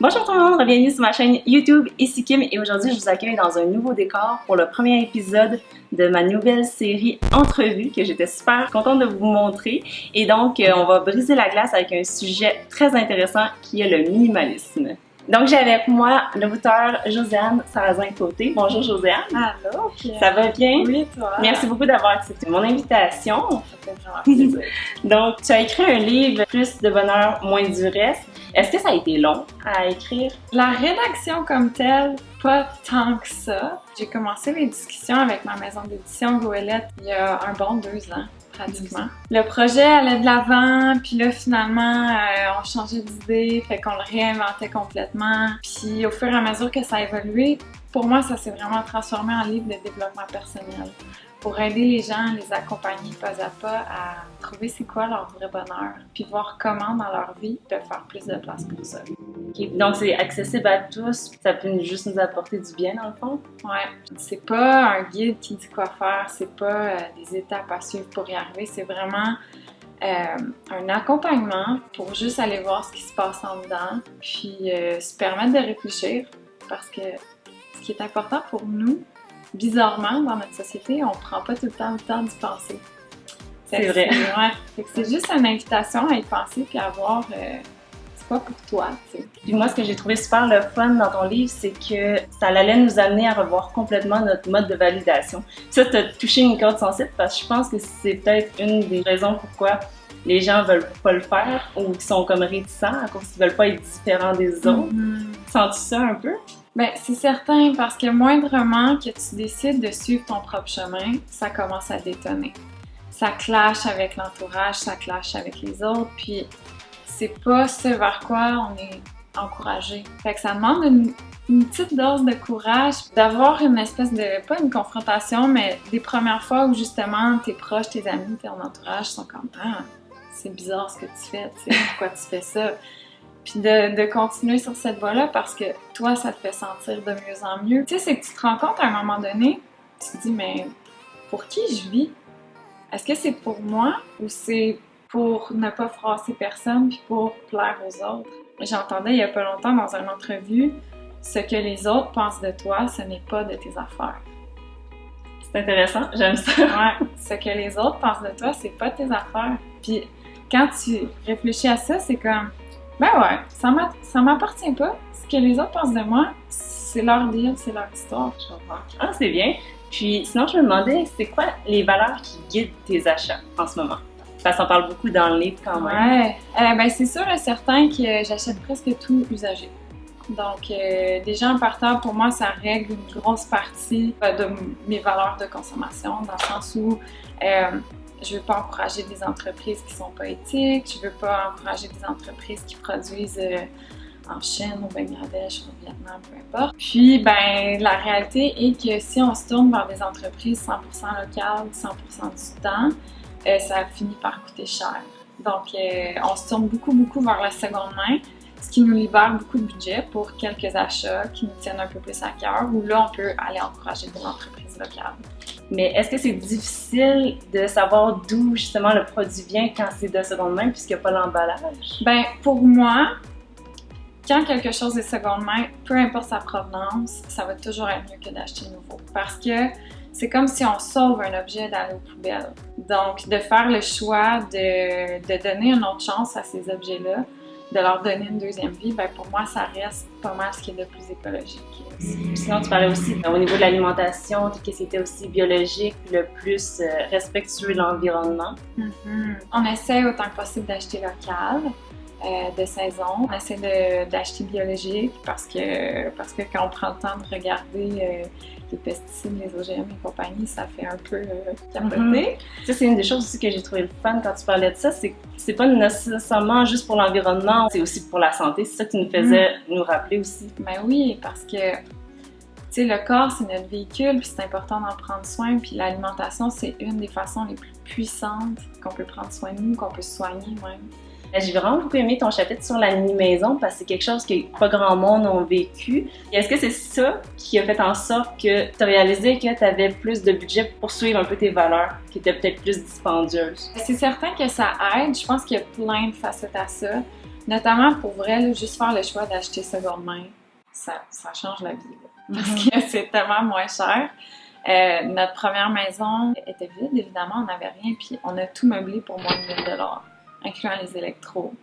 Bonjour tout le monde, bienvenue sur ma chaîne YouTube, ici Kim et aujourd'hui je vous accueille dans un nouveau décor pour le premier épisode de ma nouvelle série Entrevue que j'étais super contente de vous montrer. Et donc on va briser la glace avec un sujet très intéressant qui est le minimalisme. Donc j'ai avec moi l'auteure Josiane Sarrazin-Côté. Bonjour Josiane. Allô, ça va bien? Oui, toi? Merci beaucoup d'avoir accepté mon invitation. Ça fait vraiment plaisir. Donc tu as écrit un livre, Plus de bonheur, moins du reste. Est-ce que ça a été long à écrire? La rédaction comme telle, pas tant que ça. J'ai commencé les discussions avec ma maison d'édition Goélette il y a un bon 2 ans. Pratiquement. Le projet allait de l'avant, puis là, finalement, on changeait d'idée, fait qu'on le réinventait complètement. Puis au fur et à mesure que ça a évolué, pour moi, ça s'est vraiment transformé en livre de développement personnel. Pour aider les gens, les accompagner pas à pas à trouver c'est quoi leur vrai bonheur, puis voir comment dans leur vie de faire plus de place pour ça. Okay. Donc c'est accessible à tous, ça peut juste nous apporter du bien dans le fond? Ouais, c'est pas un guide qui dit quoi faire, c'est pas des étapes à suivre pour y arriver, c'est vraiment un accompagnement pour juste aller voir ce qui se passe en dedans, puis se permettre de réfléchir, parce que ce qui est important pour nous, bizarrement, dans notre société, on prend pas tout le temps d'y penser. C'est vrai. Ouais. C'est juste une invitation à y penser puis à voir c'est quoi pour toi, tu sais. Puis moi, ce que j'ai trouvé super le fun dans ton livre, c'est que ça allait nous amener à revoir complètement notre mode de validation. Ça, t'as touché une corde sensible parce que je pense que c'est peut-être une des raisons pourquoi les gens veulent pas le faire ou qui sont comme réticents à cause qu'ils veulent pas être différents des autres. Sens-tu ça un peu? Ben, c'est certain, parce que moindrement que tu décides de suivre ton propre chemin, ça commence à détonner. Ça clash avec l'entourage, ça clash avec les autres, puis c'est pas ce vers quoi on est encouragé. Fait que ça demande une petite dose de courage, d'avoir une espèce de, pas une confrontation, mais des premières fois où justement tes proches, tes amis, ton entourage sont comme « Ah, c'est bizarre ce que tu fais, tu sais, pourquoi tu fais ça? » Puis de continuer sur cette voie-là parce que toi, ça te fait sentir de mieux en mieux. Tu sais, c'est que tu te rends compte à un moment donné, tu te dis, mais pour qui je vis? Est-ce que c'est pour moi ou c'est pour ne pas froisser personne puis pour plaire aux autres? J'entendais il y a pas longtemps dans une entrevue, ce que les autres pensent de toi, ce n'est pas de tes affaires. C'est intéressant, j'aime ça. Ouais, ce que les autres pensent de toi, c'est pas tes affaires. Puis quand tu réfléchis à ça, c'est comme... Ben ouais, ça m'appartient pas. Ce que les autres pensent de moi, c'est leur deal, c'est leur histoire. Je comprends. Ah, c'est bien. Puis sinon, je me demandais, c'est quoi les valeurs qui guident tes achats en ce moment? Ça s'en parle beaucoup dans le livre quand même. Ouais, ben c'est sûr et certain que j'achète presque tout usagé. Donc, déjà en partant, pour moi, ça règle une grosse partie de mes valeurs de consommation, dans le sens où je veux pas encourager des entreprises qui sont pas éthiques, je veux pas encourager des entreprises qui produisent en Chine, au Bangladesh, au Vietnam, peu importe. Puis, ben, la réalité est que si on se tourne vers des entreprises 100% locales, 100% du temps, ça finit par coûter cher. Donc, on se tourne beaucoup vers la seconde main, ce qui nous libère beaucoup de budget pour quelques achats qui nous tiennent un peu plus à cœur, où là, on peut aller encourager des entreprises locales. Mais est-ce que c'est difficile de savoir d'où justement le produit vient quand c'est de seconde main puisqu'il n'y a pas l'emballage? Ben, pour moi, quand quelque chose est seconde main, peu importe sa provenance, ça va toujours être mieux que d'acheter nouveau. Parce que c'est comme si on sauve un objet d'aller aux poubelles. Donc, de faire le choix de donner une autre chance à ces objets-là, de leur donner une deuxième vie, ben pour moi, ça reste pas mal ce qui est le plus écologique. Sinon, tu parlais aussi au niveau de l'alimentation, tout ce qui était aussi biologique, le plus respectueux de l'environnement. On essaie autant que possible d'acheter local, de saison. On essaie d'acheter biologique parce que quand on prend le temps de regarder les pesticides, les OGM et compagnie, ça fait un peu capoter. Ça, c'est une des choses aussi que j'ai trouvé le fun quand tu parlais de ça, c'est pas nécessairement juste pour l'environnement, c'est aussi pour la santé. C'est ça que tu nous faisais nous rappeler aussi. Ben oui, parce que tu sais, le corps, c'est notre véhicule, puis c'est important d'en prendre soin, puis l'alimentation, c'est une des façons les plus puissantes qu'on peut prendre soin de nous, qu'on peut se soigner même. J'ai vraiment beaucoup aimé ton chapitre sur la mini-maison parce que c'est quelque chose que pas grand monde ont vécu. Et est-ce que c'est ça qui a fait en sorte que tu as réalisé que tu avais plus de budget pour suivre un peu tes valeurs, qui étaient peut-être plus dispendieuses? C'est certain que ça aide. Je pense qu'il y a plein de facettes à ça. Notamment pour vrai, là, juste faire le choix d'acheter seconde main, ça change la vie. Là. Parce que c'est tellement moins cher. Notre première maison était vide, évidemment, on n'avait rien, puis on a tout meublé pour moins de 1000 $, incluant les électros,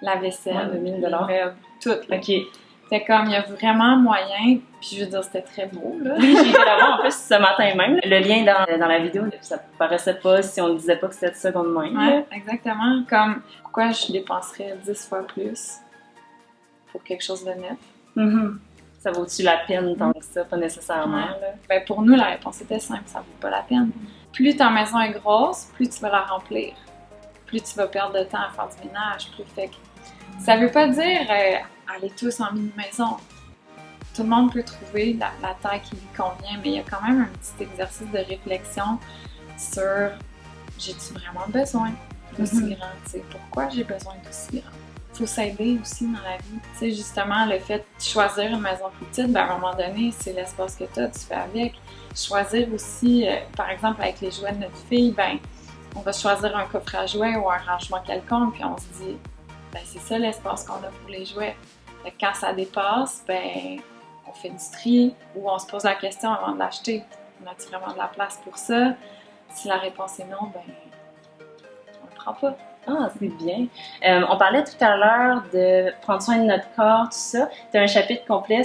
la vaisselle, les meubles, tout. Là. OK. Fait comme, il y a vraiment moyen, puis je veux dire, c'était très beau, là. Oui, j'ai été la voir en plus ce matin même. Le lien dans la vidéo, ça paraissait pas si on ne disait pas que c'était de seconde main. Ouais, exactement. Comme, pourquoi je dépenserais 10 fois plus pour quelque chose de neuf? Mm-hmm. Ça vaut-tu la peine tant que ça? Pas nécessairement. Ouais. Là. Ben, pour nous, la réponse était simple, ça vaut pas la peine. Plus ta maison est grosse, plus tu vas la remplir. Plus tu vas perdre de temps à faire du ménage, plus fait que... Ça veut pas dire aller tous en mini-maison. Tout le monde peut trouver la taille qui lui convient, mais il y a quand même un petit exercice de réflexion sur j'ai-tu vraiment besoin d'aussi grand? T'sais, pourquoi j'ai besoin d'aussi grand? Il faut s'aider aussi dans la vie. Tu sais, justement, le fait de choisir une maison plus petite, ben, à un moment donné, c'est l'espace que tu as, tu fais avec. Choisir aussi, par exemple, avec les jouets de notre fille, ben, on va choisir un coffre à jouets ou un rangement quelconque, puis on se dit, ben, c'est ça l'espace qu'on a pour les jouets. Fait que quand ça dépasse, ben, on fait du tri ou on se pose la question avant de l'acheter. On a-t-il vraiment de la place pour ça? Si la réponse est non, ben, on le prend pas. Ah, c'est bien. On parlait tout à l'heure de prendre soin de notre corps, tout ça. Tu as un chapitre complet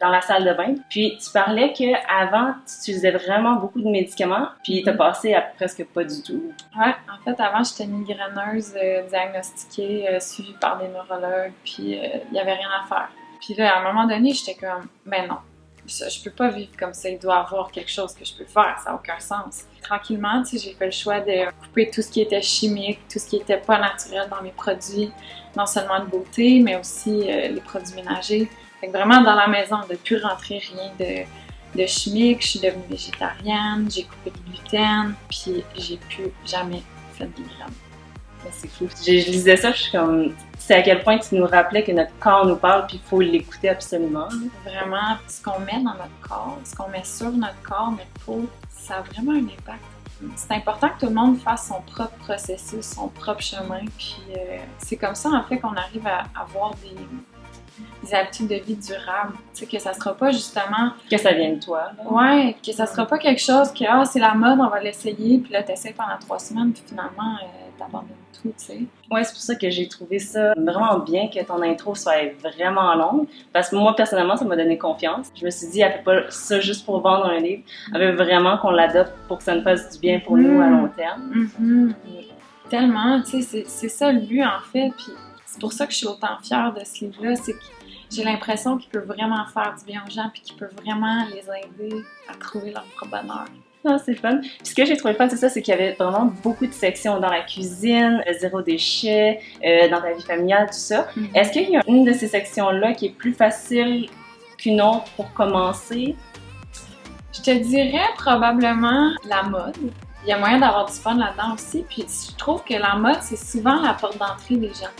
dans la salle de bain. Puis tu parlais qu'avant, tu utilisais vraiment beaucoup de médicaments, puis tu as passé à presque pas du tout. Ouais, en fait, avant, j'étais migraineuse diagnostiquée, suivie par des neurologues, puis il n'y avait rien à faire. Puis là, à un moment donné, j'étais comme, ben non, je peux pas vivre comme ça, il doit y avoir quelque chose que je peux faire, ça n'a aucun sens. Tranquillement, tu sais, j'ai fait le choix de couper tout ce qui était chimique, tout ce qui était pas naturel dans mes produits, non seulement de beauté, mais aussi les produits ménagers. Fait que vraiment, dans la maison, de ne plus rentrer rien de chimique, je suis devenue végétarienne, j'ai coupé le gluten, puis j'ai plus jamais fait de migraine. C'est fou. Je lisais ça, je suis comme... C'est à quel point tu nous rappelais que notre corps nous parle, puis il faut l'écouter absolument. Vraiment, ce qu'on met dans notre corps, ce qu'on met sur notre corps, notre peau, ça a vraiment un impact. C'est important que tout le monde fasse son propre processus, son propre chemin, puis c'est comme ça, en fait, qu'on arrive à avoir des habitudes de vie durables. Tu sais, que ça sera pas justement... Que ça vienne de toi. Là. Ouais, que ça sera pas quelque chose que, c'est la mode, on va l'essayer, puis là, t'essaies pendant 3 semaines, puis finalement, t'abandonnes tout, tu sais. Ouais, c'est pour ça que j'ai trouvé ça vraiment bien que ton intro soit vraiment longue, parce que moi, personnellement, ça m'a donné confiance. Je me suis dit, elle fait pas ça juste pour vendre un livre, elle veut vraiment qu'on l'adopte pour que ça nous fasse du bien pour nous à long terme. Tellement, tu sais, c'est ça le but, en fait, puis c'est pour ça que je suis autant fière de ce livre-là, c'est que j'ai l'impression qu'il peut vraiment faire du bien aux gens puis qu'il peut vraiment les aider à trouver leur propre bonheur. Ah, c'est fun. Puis ce que j'ai trouvé fun, c'est ça, c'est qu'il y avait vraiment beaucoup de sections dans la cuisine, zéro déchet, dans ta vie familiale, tout ça. Est-ce qu'il y a une de ces sections-là qui est plus facile qu'une autre pour commencer? Je te dirais probablement la mode. Il y a moyen d'avoir du fun là-dedans aussi. Puis je trouve que la mode, c'est souvent la porte d'entrée des gens.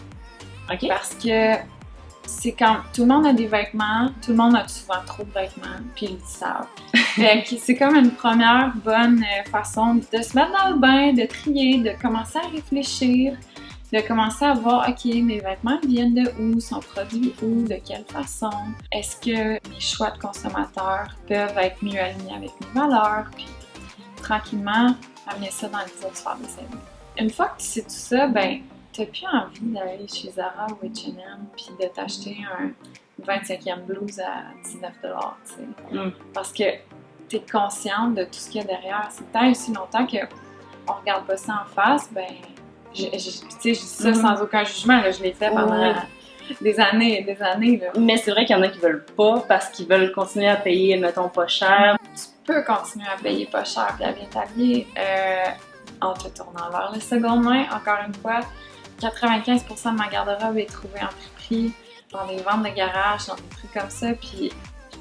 OK. Parce que c'est quand tout le monde a des vêtements, tout le monde a souvent trop de vêtements, puis ils le savent. Fait que c'est comme une première bonne façon de se mettre dans le bain, de trier, de commencer à réfléchir, de commencer à voir, OK, mes vêtements viennent de où, sont produits où, de quelle façon, est-ce que mes choix de consommateurs peuvent être mieux alignés avec mes valeurs, puis tranquillement, amener ça dans les autres sphères des amis. Une fois que tu sais tout ça, ben t'as plus envie d'aller chez Zara ou H&M puis de t'acheter un 25e blouse à 19 $, tu sais. Parce que t'es consciente de tout ce qu'il y a derrière. C'est tant aussi longtemps qu'on regarde pas ça en face, ben, tu sais, je dis ça sans aucun jugement, là, je l'ai fait pendant des années et des années, là. Mais c'est vrai qu'il y en a qui veulent pas parce qu'ils veulent continuer à payer, mettons, pas cher. Tu peux continuer à payer pas cher puis à bien t'habiller en te tournant vers le seconde main, encore une fois. 95% de ma garde-robe est trouvée en friperie, dans des ventes de garage, dans des trucs comme ça, puis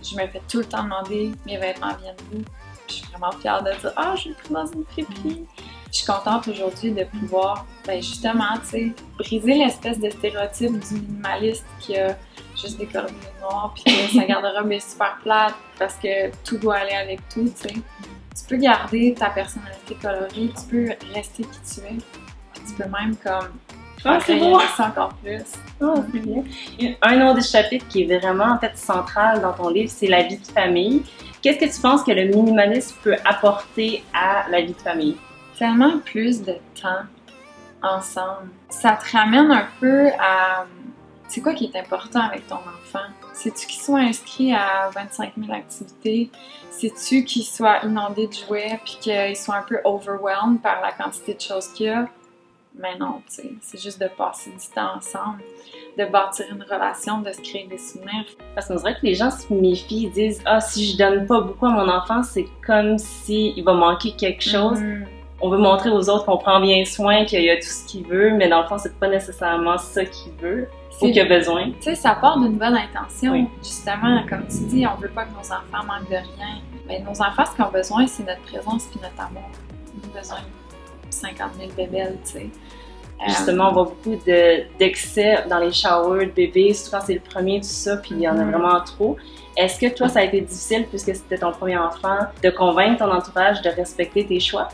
je me fais tout le temps demander mes vêtements viennent d'où. Je suis vraiment fière de dire je l'ai pris dans une friperie. Je suis contente aujourd'hui de pouvoir, justement, tu sais, briser l'espèce de stéréotype du minimaliste qui a juste des cordons noirs, puis que sa garde-robe est super plate parce que tout doit aller avec tout, tu sais. Tu peux garder ta personnalité colorée, tu peux rester qui tu es, puis tu peux même comme Ah, c'est beau! Ça encore plus. Ah, c'est bien. Un autre chapitre qui est vraiment en fait central dans ton livre, c'est la vie de famille. Qu'est-ce que tu penses que le minimalisme peut apporter à la vie de famille? Tellement plus de temps ensemble. Ça te ramène un peu à... C'est quoi qui est important avec ton enfant? C'est-tu qu'il soit inscrit à 25 000 activités? C'est-tu qu'il soit inondé de jouets puis qu'il soit un peu overwhelmed par la quantité de choses qu'il y a? Mais non, tu sais, c'est juste de passer du temps ensemble, de bâtir une relation, de se créer des souvenirs. Parce qu'on dirait que les gens se méfient, ils disent « Ah, si je donne pas beaucoup à mon enfant, c'est comme s'il va manquer quelque chose. On veut montrer aux autres qu'on prend bien soin, qu'il y a tout ce qu'il veut, mais dans le fond, c'est pas nécessairement ça qu'il veut ou qu'il a besoin. Tu sais, ça part d'une bonne intention. Oui. Justement, comme tu dis, on veut pas que nos enfants manquent de rien. Mais nos enfants, ce qu'ils ont besoin, c'est notre présence et notre amour. Ils ont besoin de 50 000 bébelles, tu sais. Justement, on voit beaucoup d'excès dans les showers de bébés, surtout quand c'est le premier, tout ça, puis il y en a vraiment trop. Est-ce que toi, ça a été difficile, puisque c'était ton premier enfant, de convaincre ton entourage de respecter tes choix?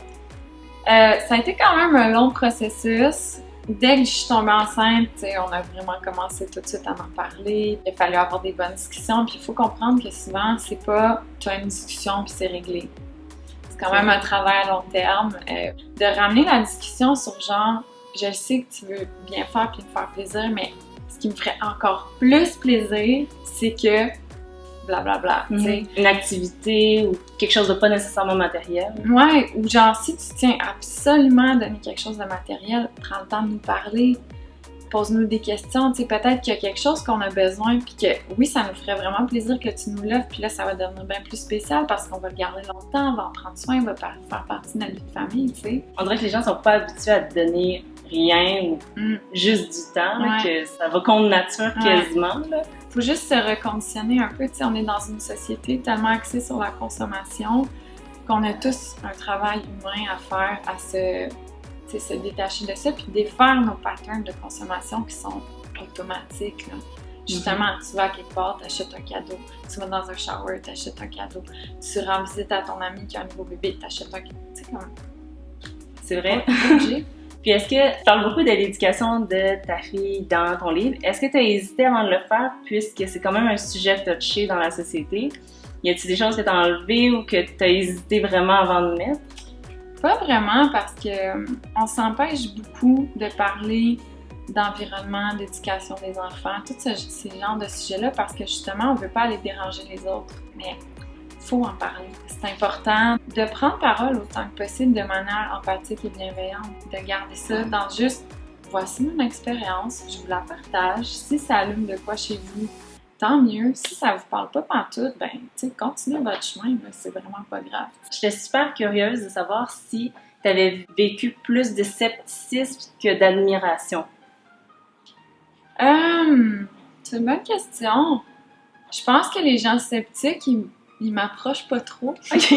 Ça a été quand même un long processus. Dès que je suis tombée enceinte, on a vraiment commencé tout de suite à en parler. Il a fallu avoir des bonnes discussions. Puis il faut comprendre que souvent, c'est pas tu as une discussion puis c'est réglé. C'est quand même un travail à long terme. De ramener la discussion sur genre, je sais que tu veux bien faire puis me faire plaisir, mais ce qui me ferait encore plus plaisir, c'est que blablabla, tu sais. Une activité ou quelque chose de pas nécessairement matériel. Ouais, ou genre, si tu tiens absolument à donner quelque chose de matériel, prends le temps de nous parler, pose-nous des questions, tu sais, peut-être qu'il y a quelque chose qu'on a besoin, puis que oui, ça nous ferait vraiment plaisir que tu nous l'offres, puis là, ça va devenir bien plus spécial parce qu'on va le garder longtemps, on va en prendre soin, il va faire partie de notre vie de famille, tu sais. On dirait que les gens sont pas habitués à te donner rien ou juste du temps, là, que ça va contre nature quasiment, là. Faut juste se reconditionner un peu, tu sais, on est dans une société tellement axée sur la consommation qu'on a tous un travail humain à faire, à se détacher de ça, puis défaire nos patterns de consommation qui sont automatiques, là. Justement, tu vas à quelque part, t'achètes un cadeau, tu vas dans un shower, t'achètes un cadeau, tu rends visite à ton ami qui a un nouveau bébé, t'achètes un cadeau, tu sais, comme... C'est vrai. Puis est-ce que tu parles beaucoup de l'éducation de ta fille dans ton livre? Est-ce que tu as hésité avant de le faire puisque c'est quand même un sujet touché dans la société? Y a-t-il des choses que tu as enlevées ou que tu as hésité vraiment avant de mettre? Pas vraiment parce que on s'empêche beaucoup de parler d'environnement, d'éducation des enfants, tous ces genres de sujets-là parce que justement on veut pas aller déranger les autres. Mais faut en parler. C'est important de prendre parole autant que possible de manière empathique et bienveillante, de garder ça dans juste « voici mon expérience, je vous la partage, si ça allume de quoi chez vous, tant mieux. Si ça vous parle pas pantoute, ben, tu sais, continuez votre chemin, c'est vraiment pas grave. » J'étais super curieuse de savoir si tu avais vécu plus de scepticisme que d'admiration. C'est une bonne question. Je pense que les gens sceptiques, ils m'approchent pas trop. OK.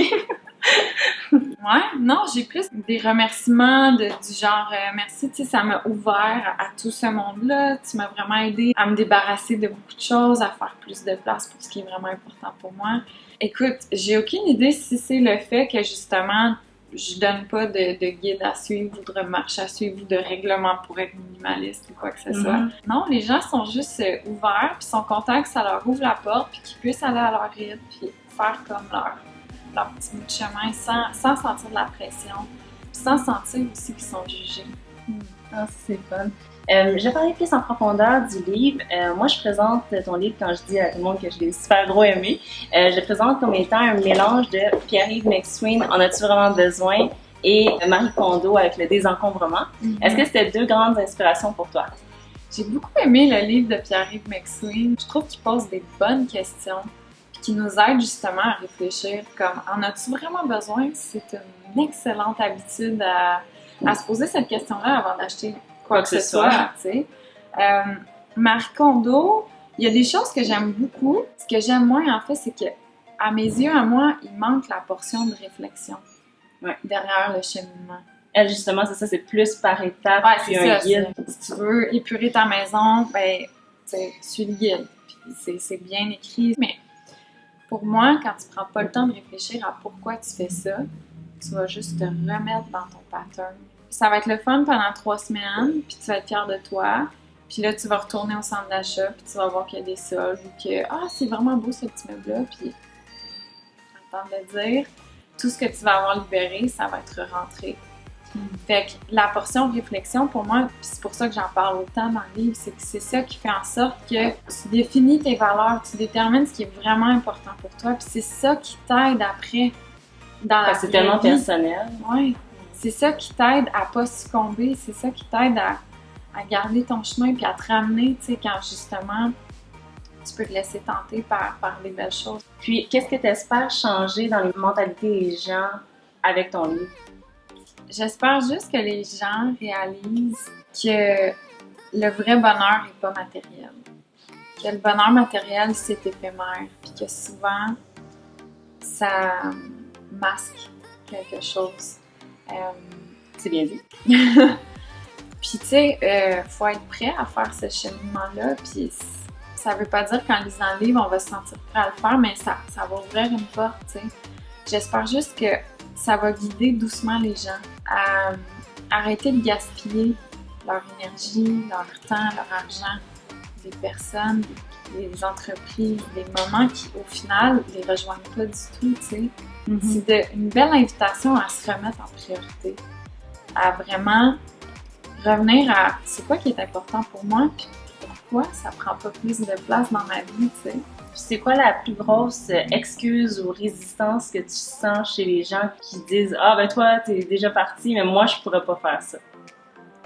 Ouais, non, j'ai plus des remerciements du genre merci, tu sais, ça m'a ouvert à tout ce monde-là. Tu m'as vraiment aidé à me débarrasser de beaucoup de choses, à faire plus de place pour ce qui est vraiment important pour moi. Écoute, j'ai aucune idée si c'est le fait que justement, je donne pas de guide à suivre ou de marche à suivre ou de règlement pour être minimaliste ou quoi que ce soit. Non, les gens sont juste ouverts puis sont contents que ça leur ouvre la porte puis qu'ils puissent aller à leur rythme puis faire comme leur petit bout de chemin sans sentir de la pression puis sans sentir aussi qu'ils sont jugés. Ah, c'est fun. Je vais parler plus en profondeur du livre. Moi, je présente ton livre quand je dis à tout le monde que je l'ai super gros aimé. Je le présente comme étant un mélange de Pierre-Yves McSween, En as-tu vraiment besoin? Et Marie Kondo avec le désencombrement. Est-ce que c'était deux grandes inspirations pour toi? J'ai beaucoup aimé le livre de Pierre-Yves McSween. Je trouve qu'il pose des bonnes questions et qui nous aide justement à réfléchir comme « En as-tu vraiment besoin? » C'est une excellente habitude à se poser cette question-là avant d'acheter quoi que ce soit, tu sais. Marie Kondo, il y a des choses que j'aime beaucoup. Ce que j'aime moins, en fait, c'est que, à mes yeux, à moi, il manque la portion de réflexion derrière le cheminement. Elle, justement, c'est ça, c'est plus par étapes c'est un guide. Si tu veux épurer ta maison, ben, tu sais, suis le guide. Puis c'est bien écrit. Mais pour moi, quand tu prends pas le temps de réfléchir à pourquoi tu fais ça, tu vas juste te remettre dans ton pattern. ça va être le fun pendant 3 semaines, puis tu vas être fier de toi. Puis là, tu vas retourner au centre d'achat, puis tu vas voir qu'il y a des soldes, ou que « Ah, c'est vraiment beau ce petit meuble-là », puis attends de dire, tout ce que tu vas avoir libéré, ça va être rentré. Fait que la portion réflexion, pour moi, puis c'est pour ça que j'en parle autant dans le livre, c'est que c'est ça qui fait en sorte que tu définis tes valeurs, tu détermines ce qui est vraiment important pour toi, puis c'est ça qui t'aide après dans la vie. C'est tellement personnel. Oui, c'est ça qui t'aide à pas succomber, c'est ça qui t'aide à garder ton chemin puis à te ramener, tu sais, quand justement tu peux te laisser tenter par les belles choses. Puis, qu'est-ce que tu espères changer dans les mentalités des gens avec ton livre? J'espère juste que les gens réalisent que le vrai bonheur n'est pas matériel. Que le bonheur matériel, c'est éphémère. Puis que souvent, ça masque quelque chose. C'est bien dit. Puis tu sais, faut être prêt à faire ce cheminement-là. Puis ça veut pas dire qu'en lisant le livre, on va se sentir prêt à le faire, mais ça va ouvrir une porte, tu sais. J'espère juste que ça va guider doucement les gens à arrêter de gaspiller leur énergie, leur temps, leur argent, des personnes, des entreprises, des moments qui, au final, les rejoignent pas du tout, tu sais. Mm-hmm. C'est une belle invitation à se remettre en priorité, à vraiment revenir à c'est quoi qui est important pour moi, puis pourquoi ça prend pas plus de place dans ma vie, tu sais. C'est quoi la plus grosse excuse ou résistance que tu sens chez les gens qui disent « Ah, ben toi, t'es déjà parti, mais moi, je pourrais pas faire ça. »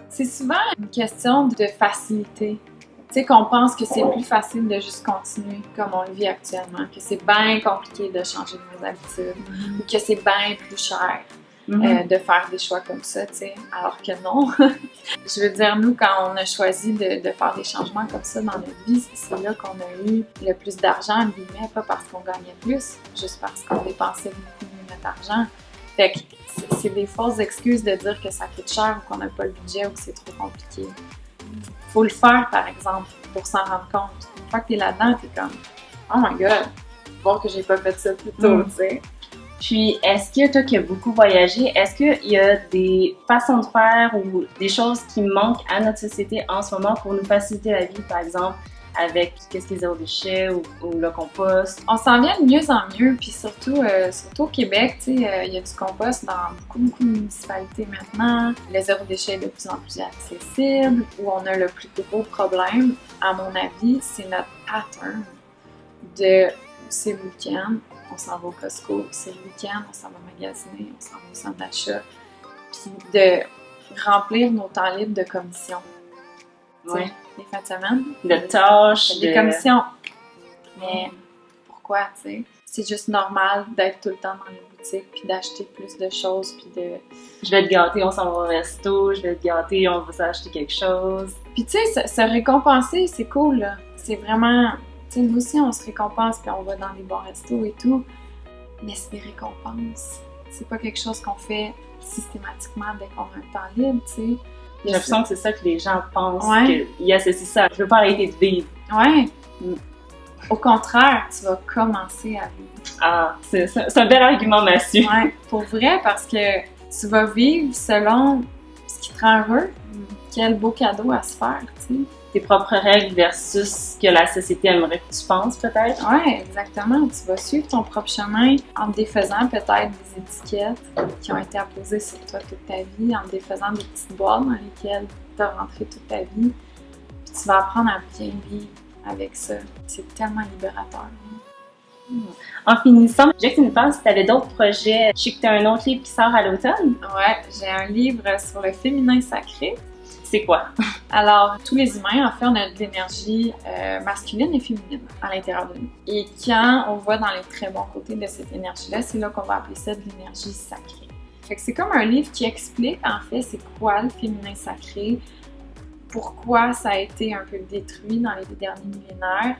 C'est souvent une question de facilité. Tu sais, qu'on pense que c'est plus facile de juste continuer comme on le vit actuellement, que c'est bien compliqué de changer nos habitudes, ou que c'est bien plus cher de faire des choix comme ça, tu sais, alors que non. Je veux dire, nous, quand on a choisi de faire des changements comme ça dans notre vie, c'est là qu'on a eu le plus d'argent, en guillemets, pas parce qu'on gagnait plus, juste parce qu'on dépensait beaucoup mieux notre argent. Fait que c'est des fausses excuses de dire que ça coûte cher ou qu'on n'a pas le budget ou que c'est trop compliqué. Faut le faire, par exemple, pour s'en rendre compte. Une fois que t'es là-dedans, t'es comme « Oh my God, voir que j'ai pas fait ça plus tôt, tu sais. » Puis, est-ce que toi qui as beaucoup voyagé, est-ce qu'il y a des façons de faire ou des choses qui manquent à notre société en ce moment pour nous faciliter la vie, par exemple, avec qu'est-ce qui est zéro déchet ou le compost? On s'en vient de mieux en mieux, puis surtout au Québec, tu sais, il y a du compost dans beaucoup de municipalités maintenant. Le zéro déchet est de plus en plus accessible. Où on a le plus gros problème, à mon avis, c'est notre pattern de c'est le week-end, on s'en va au Costco, c'est le week-end, on s'en va magasiner, on s'en va au centre d'achat, puis de remplir nos temps libres de commission. Ouais. Les fins de semaine. De tâches. Des commissions. Mais pourquoi, tu sais? C'est juste normal d'être tout le temps dans les boutiques, puis d'acheter plus de choses, puis de... Je vais te gâter, on s'en va au resto, je vais te gâter, on va s'acheter quelque chose. Puis tu sais, se récompenser, c'est cool, là. C'est vraiment... Tu sais, nous aussi, on se récompense, puis on va dans des bons restos et tout. Mais c'est des récompenses. C'est pas quelque chose qu'on fait systématiquement dès qu'on a un temps libre, tu sais. J'ai l'impression que c'est ça que les gens pensent, ouais. qu'ils associent ça. Je veux pas arrêter de vivre. Ouais. Au contraire, tu vas commencer à vivre. Ah, c'est un bel argument, Mathieu. Ouais, pour vrai, parce que tu vas vivre selon ce qui te rend heureux. Quel beau cadeau à se faire, tu sais. Tes propres règles versus ce que la société aimerait que tu penses, peut-être? Ouais, exactement. Tu vas suivre ton propre chemin en te défaisant peut-être des étiquettes qui ont été apposées sur toi toute ta vie, en te défaisant des petites boîtes dans lesquelles tu as rentré toute ta vie. Puis tu vas apprendre à bien vivre avec ça. C'est tellement libérateur. En finissant, je voulais que tu nous parles si tu avais d'autres projets. Je sais que tu as un autre livre qui sort à l'automne. Ouais, j'ai un livre sur le féminin sacré. C'est quoi? Alors, tous les humains, en fait, on a de l'énergie masculine et féminine à l'intérieur de nous. Et quand on voit dans les très bons côtés de cette énergie-là, c'est là qu'on va appeler ça de l'énergie sacrée. Fait que c'est comme un livre qui explique, en fait, c'est quoi le féminin sacré, pourquoi ça a été un peu détruit dans les derniers millénaires,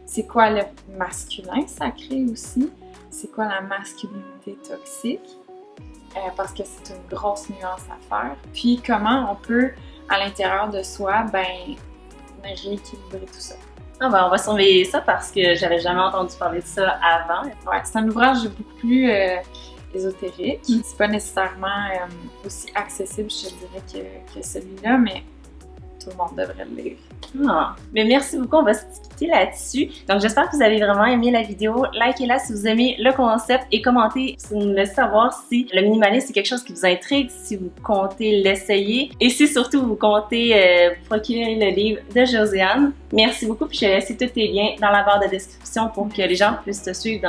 c'est quoi le masculin sacré aussi, c'est quoi la masculinité toxique, parce que c'est une grosse nuance à faire, puis comment on peut à l'intérieur de soi, rééquilibrer tout ça. Ah ben, on va surveiller ça parce que j'avais jamais entendu parler de ça avant. Ouais, c'est un ouvrage beaucoup plus ésotérique. C'est pas nécessairement aussi accessible, je te dirais, que celui-là, mais tout le monde devrait le lire. Ah, mais merci beaucoup, on va se quitter là-dessus. Donc j'espère que vous avez vraiment aimé la vidéo. Likez-la si vous aimez le concept et commentez pour nous laisser savoir si le minimalisme c'est quelque chose qui vous intrigue, si vous comptez l'essayer et si surtout vous comptez procurer le livre de Josiane. Merci beaucoup, puis je vais laisser tous tes liens dans la barre de description pour que les gens puissent te suivre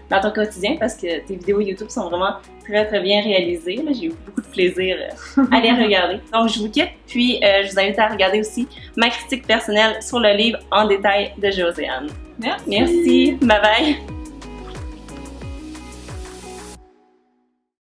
dans ton quotidien parce que tes vidéos YouTube sont vraiment très très bien réalisées. J'ai eu beaucoup de plaisir à les regarder. Donc je vous quitte, puis je vous invite à regarder aussi ma critique personnelle sur le livre en détail de Josiane. Merci! Merci! Bye bye!